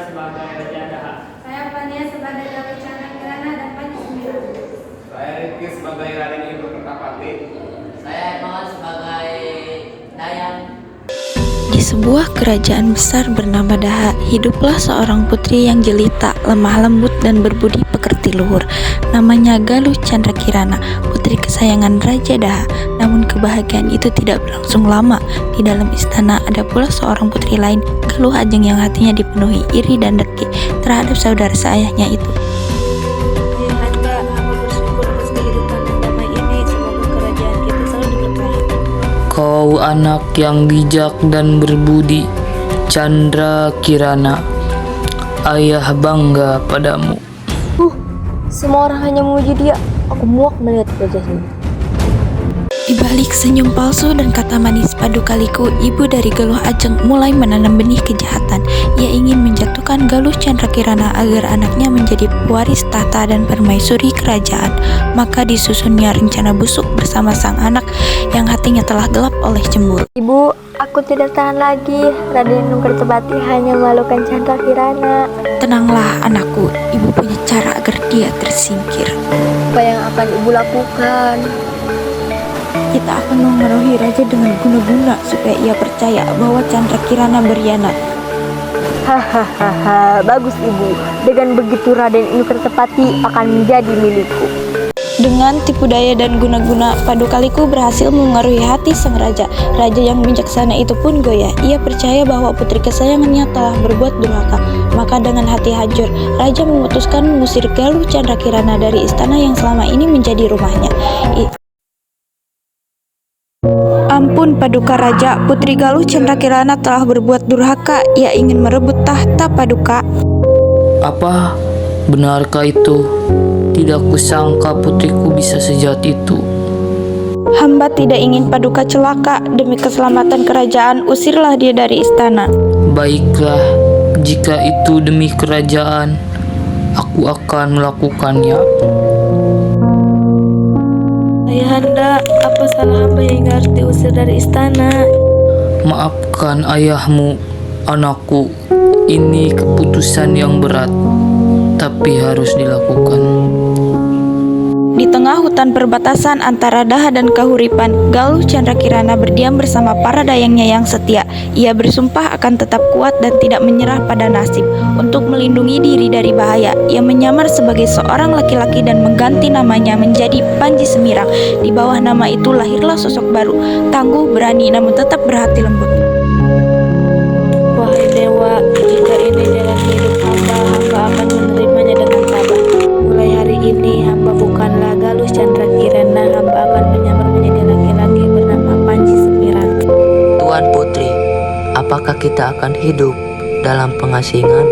sebagai Raja Daha. Saya Fania sebagai Galuh Chandrakirana dan Panji Sumiran. Saya Rifki sebagai Raden Ibu Kertapati. Saya Hermawan sebagai Dayang. Di sebuah kerajaan besar bernama Daha, hiduplah seorang putri yang jelita, lemah lembut dan berbudi pekerti luhur. Namanya Galuh Chandrakirana, putri kesayangan Raja Daha. Namun kebahagiaan itu tidak berlangsung lama. Di dalam istana ada pula seorang putri lain, Galuh Ajeng, yang hatinya dipenuhi iri dan dengki terhadap saudara seayahnya itu. Ayahanda, hamba bersyukur atas kehidupan dan damai ini. Semoga kerajaan kita selalu diberkahi. Kau anak yang bijak dan berbudi, Chandrakirana. Ayah bangga padamu. Semua orang hanya memuji dia. Aku muak melihat wajahnya. Di balik senyum palsu dan kata manis padu kaliku, ibu dari Galuh Ajeng mulai menanam benih kejahatan. Ia ingin menjatuhkan Galuh Chandrakirana agar anaknya menjadi pewaris tahta dan permaisuri kerajaan. Maka disusunnya rencana busuk bersama sang anak yang hatinya telah gelap oleh cemburu. Ibu, aku tidak tahan lagi. Raden Kertapati hanya memalukan Chandrakirana. Tenanglah anakku, ibu punya cara agar dia tersingkir. Apa yang akan ibu lakukan? Kita akan mengaruhi raja dengan guna-guna supaya ia percaya bahwa Chandrakirana berkhianat. Hahaha, bagus ibu. Dengan begitu Raden Kertapati akan menjadi milikku. Dengan tipu daya dan guna-guna, padu kaliku berhasil mengaruhi hati sang raja. Raja yang bijaksana itu pun goyah. Ia percaya bahwa putri kesayangannya telah berbuat durhaka. Maka dengan hati hancur, raja memutuskan mengusir Galuh Chandrakirana dari istana yang selama ini menjadi rumahnya. Ampun Paduka Raja, putri Galuh Chandrakirana telah berbuat durhaka. Ia ingin merebut tahta Paduka. Apa? Benarkah itu? Tidak kusangka putriku bisa sejahat itu. Hamba tidak ingin Paduka celaka. Demi keselamatan kerajaan, usirlah dia dari istana. Baiklah, jika itu demi kerajaan, aku akan melakukannya. Ayahanda, apa salah hamba yang harus diusir dari istana? Maafkan ayahmu, anakku. Ini keputusan yang berat, tapi harus dilakukan. Di tengah hutan perbatasan antara Daha dan Kahuripan, Galuh Chandrakirana berdiam bersama para dayangnya yang setia. Ia bersumpah akan tetap kuat dan tidak menyerah pada nasib. Untuk melindungi diri dari bahaya, ia menyamar sebagai seorang laki-laki dan mengganti namanya menjadi Panji Semirang. Di bawah nama itu lahirlah sosok baru, tangguh, berani, namun tetap berhati lembut. Wahai dewa, jika ini jalan hidup hamba akan menerimanya dengan tabah. Mulai hari ini hamba bukanlah Galuh Chandrakirana, hamba akan menyamar menjadi laki-laki bernama Panji Semirang. Tuan Putri, apakah kita akan hidup dalam pengasingan?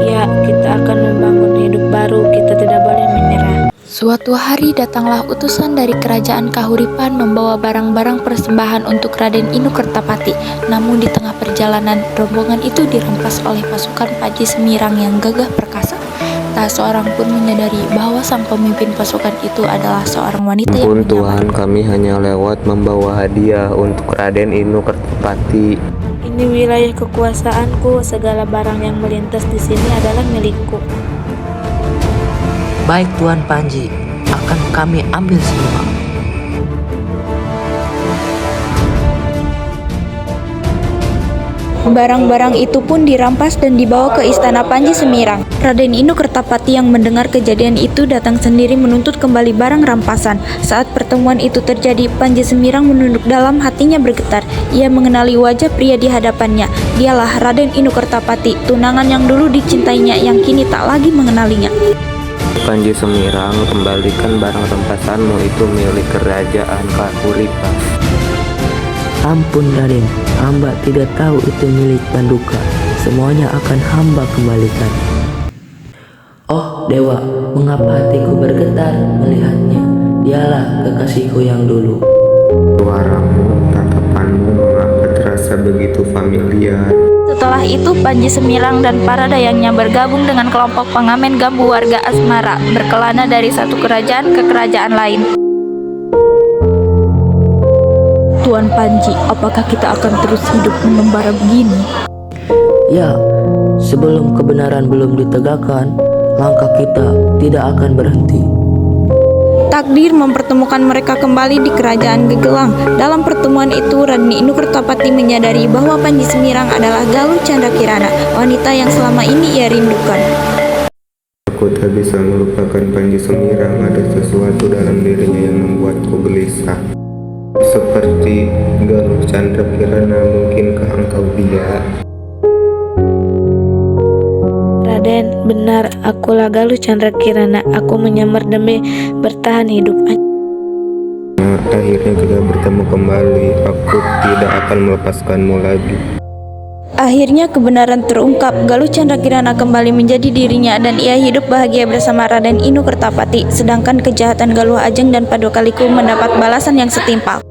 Ya, kita akan membangun hidup baru, kita tidak boleh menyerah. Suatu hari datanglah utusan dari kerajaan Kahuripan membawa barang-barang persembahan untuk Raden Kertapati. Namun di tengah perjalanan, rombongan itu dirampas oleh pasukan Panji Semirang yang gagah perkasa. Tak seorang pun menyadari bahwa sang pemimpin pasukan itu adalah seorang wanita yang Ampun menyamar. Tuhan, kami hanya lewat membawa hadiah untuk Raden Kertapati. Ini wilayah kekuasaanku, segala barang yang melintas di sini adalah milikku. Baik Tuan Panji, akan kami ambil semua. Barang-barang itu pun dirampas dan dibawa ke istana Panji Semirang. Raden Kertapati yang mendengar kejadian itu datang sendiri menuntut kembali barang rampasan. Saat pertemuan itu terjadi, Panji Semirang menunduk dalam, hatinya bergetar. Ia mengenali wajah pria di hadapannya. Dialah Raden Kertapati, tunangan yang dulu dicintainya yang kini tak lagi mengenalinya. Panji Semirang, kembalikan barang rampasanmu itu milik kerajaan Kahuripan. Ampun Raden, hamba tidak tahu itu milik Paduka. Semuanya akan hamba kembalikan. Oh dewa, mengapa hatiku bergetar melihatnya? Dialah kekasihku yang dulu. Suaramu, tatapanmu mengapa terasa begitu familiar? Setelah itu Panji Semirang dan para dayangnya bergabung dengan kelompok pengamen Gambu warga Asmara, berkelana dari satu kerajaan ke kerajaan lain. Tuan Panji, apakah kita akan terus hidup mengembara begini? Ya, Sebelum kebenaran belum ditegakkan, langkah kita tidak akan berhenti. Takdir mempertemukan mereka kembali di kerajaan Gegelang. Dalam pertemuan itu, Raden Inu Kertapati menyadari bahwa Panji Semirang adalah Galuh Candra Kirana, wanita yang selama ini ia rindukan. Aku tak bisa melupakan Panji Semirang. Ada sesuatu dalam dirinya yang membuatku gelisah. Seperti Galuh Candra Kirana, mungkinkah engkau dia? Raden, benar, akulah Galuh Candra Kirana. Aku menyamar demi bertahan hidup. Akhirnya kita bertemu kembali. Aku tidak akan melepaskanmu lagi. Akhirnya kebenaran terungkap. Galuh Candra Kirana kembali menjadi dirinya dan ia hidup bahagia bersama Raden Inu Kertapati. Sedangkan kejahatan Galuh Ajeng dan Paduka Liku mendapat balasan yang setimpal.